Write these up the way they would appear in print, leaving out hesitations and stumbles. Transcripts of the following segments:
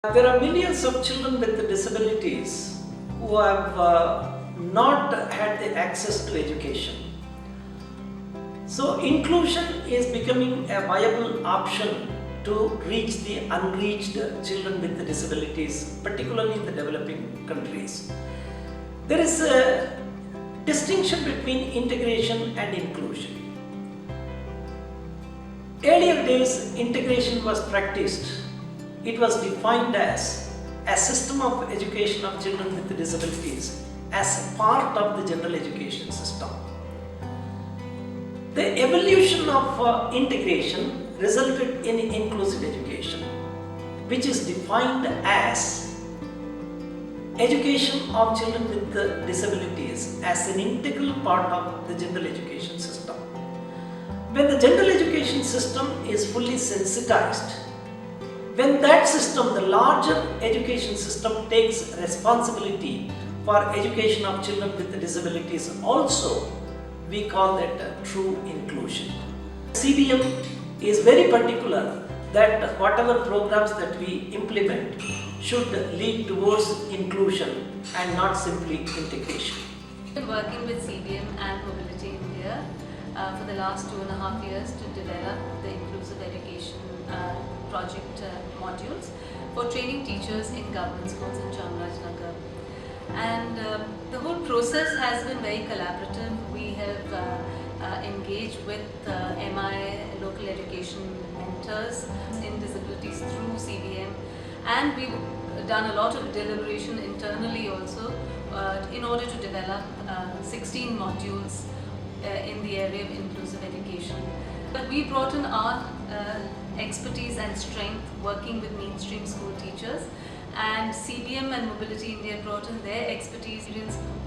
There are millions of children with disabilities who have not had the access to education. So inclusion is becoming a viable option to reach the unreached children with disabilities, particularly in the developing countries. There is a distinction between integration and inclusion. Earlier days, integration was practiced. It was defined as a system of education of children with disabilities as a part of the general education system. The evolution of integration resulted in inclusive education, which is defined as education of children with disabilities as an integral part of the general education system. When the general education system is fully sensitized, when that system, the larger education system, takes responsibility for education of children with disabilities also, we call that true inclusion. CBM is very particular that whatever programs that we implement should lead towards inclusion and not simply integration. I've been working with CBM and Mobility India for the last 2.5 years to develop the inclusive education project modules for training teachers in government schools in Chamarajanagar. And the whole process has been very collaborative. We have engaged with MI, local education mentors in disabilities through CBM, and we've done a lot of deliberation internally also in order to develop 16 modules in the area of inclusive education. But we brought in our expertise and strength working with mainstream school teachers, and CBM and Mobility India brought in their expertise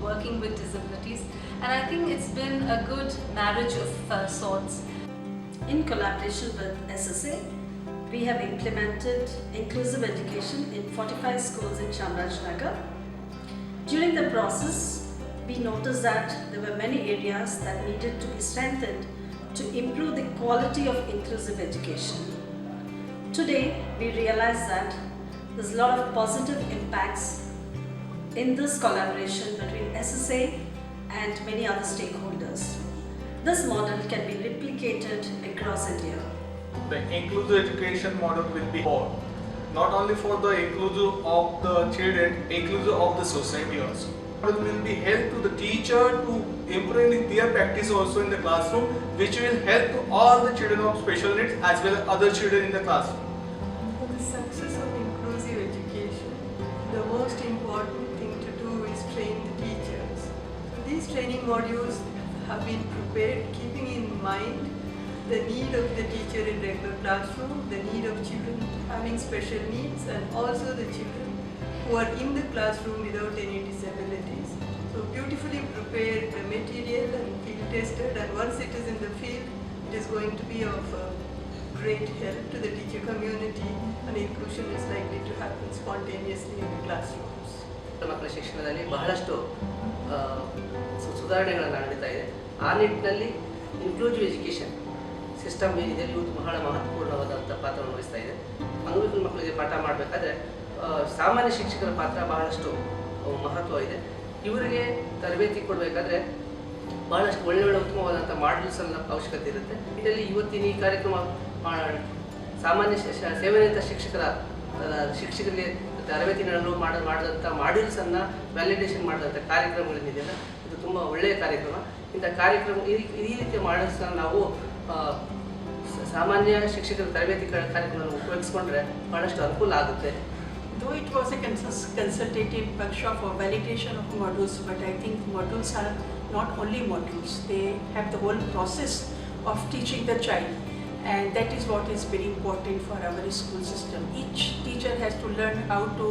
working with disabilities, and I think it's been a good marriage of sorts. In collaboration with SSA, we have implemented inclusive education in 45 schools in Chamarajanagar. During the process, we noticed that there were many areas that needed to be strengthened to improve the quality of inclusive education. Today, we realize that there's a lot of positive impacts in this collaboration between SSA and many other stakeholders. This model can be replicated across India. The inclusive education model will be for not only for the inclusive of the children, inclusive of the society also. It will be help to the teacher to improve their practice also in the classroom, which will help to all the children of special needs as well as other children in the classroom. For the success of inclusive education, the most important thing to do is train the teachers. So these training modules have been prepared keeping in mind the need of the teacher in regular classroom, the need of children having special needs, and also the children who are in the classroom without any disabilities. So beautifully prepared the material and field tested, and once it is in the field, it is going to be of great help to the teacher community, and inclusion is likely to happen spontaneously in the classrooms. ಮಕ್ಕಳ ಶಿಕ್ಷಣದಲ್ಲಿ ಬಹಳಷ್ಟು ಸುಧಾರಣೆಗಳನ್ನು ನಡೀತಾ ಇದೆ. ಆ ನಿಟ್ಟಿನಲ್ಲಿ inclusive education system ಏನಿದೆ ಇದು ಬಹಳ ಮಹತ್ವಪೂರ್ಣವಾದಂಥ ಪಾತ್ರವನ್ನು ವಹಿಸ್ತಾ ಇದೆ. ಅಂಗವಿಕಲ ಮಕ್ಕಳಿಗೆ ಪಾಠ ಮಾಡಬೇಕಾದ್ರೆ ಸಾಮಾನ್ಯ ಶಿಕ್ಷಕರ ಪಾತ್ರ ಬಹಳಷ್ಟು ಮಹತ್ವ ಇದೆ. ಇವರಿಗೆ ತರಬೇತಿ ಕೊಡಬೇಕಾದ್ರೆ ಬಹಳಷ್ಟು ಒಳ್ಳೆ ಉತ್ತಮವಾದಂಥ ಮಾಡಲ್ಸನ್ನ ಅವಶ್ಯಕತೆ ಇರುತ್ತೆ. ಇದರಲ್ಲಿ ಇವತ್ತಿನ ಈ ಕಾರ್ಯಕ್ರಮ ಸಾಮಾನ್ಯ ಸೇವೆನಿರತ ಶಿಕ್ಷಕರಿಗೆ ತರಬೇತಿ ಮಾಡಿದಂಥ ಮಾಡ್ಯೂಲ್ಸನ್ನು ವ್ಯಾಲಿಡೇಷನ್ ಮಾಡಿದಂಥ ಕಾರ್ಯಕ್ರಮಗಳೇನಿದೆಯಲ್ಲ, ಇದು ತುಂಬ ಒಳ್ಳೆಯ ಕಾರ್ಯಕ್ರಮ. ಇಂಥ ಕಾರ್ಯಕ್ರಮ ಈ ರೀತಿಯ ಮಾಡಲ್ಸನ್ನು ನಾವು ಸಾಮಾನ್ಯ ಶಿಕ್ಷಕರ ತರಬೇತಿ ಕಾರ್ಯಕ್ರಮವನ್ನು ಉಪಯೋಗಿಸ್ಕೊಂಡ್ರೆ ಬಹಳಷ್ಟು ಅನುಕೂಲ ಆಗುತ್ತೆ. Though it was a consultative workshop for validation of modules, but I think modules are not only modules, they have the whole process of teaching the child, and that is what is very important for our school system. Each teacher has to learn how to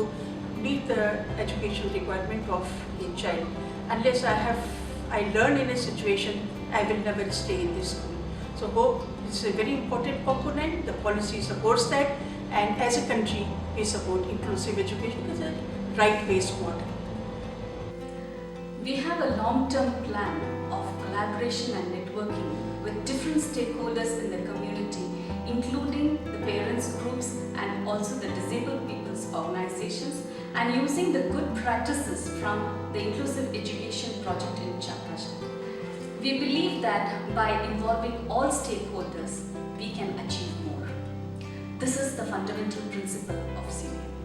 meet the education requirement of a child. Unless I learn in a situation, I will never stay in this school. So hope it's a very important component. The policy supports that, and as a country, we support inclusive education as a right-based model. We have a long-term plan of collaboration and networking with different stakeholders in the community, including the parents groups and also the disabled people purpose organizations and using the good practices from the Inclusive Education Project in Chamarajanagar. We believe that by involving all stakeholders, we can achieve more. This is the fundamental principle of CDM.